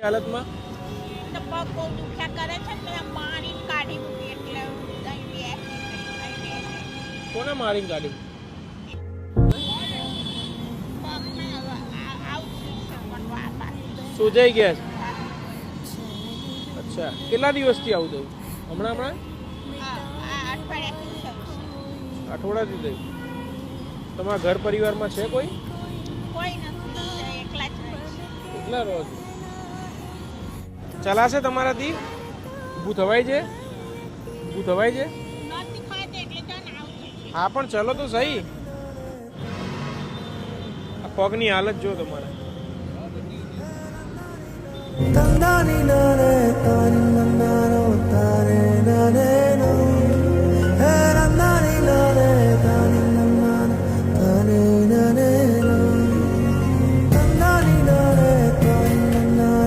હાલતમાં તો પગ બહુ દુખ્યા કરે છે ને પેલા મારીને કાઢી મૂકી એટલે અહીં બેસી કોને મારીને કાઢી? પગને આવું છે પણ સુજાઈ ગયા છે. અચ્છા, કેટલા દિવસથી આવું થયું? હમણાં અઠવાડિયાથી અઠવાડિયાથી થયું. તમારા ઘર પરિવારમાં છે કોઈ? કોઈ નથી, એકલા જ રહે છે. કેટલા રહો છો? ચલાશે તમારાથી? ઊભું થવાય છે? ઊભું થવાય છે? નથી ખાતે એટલે તો ને આવું છે. હા પણ ચલો તો સહી. આ પગની હાલત જો તમારે.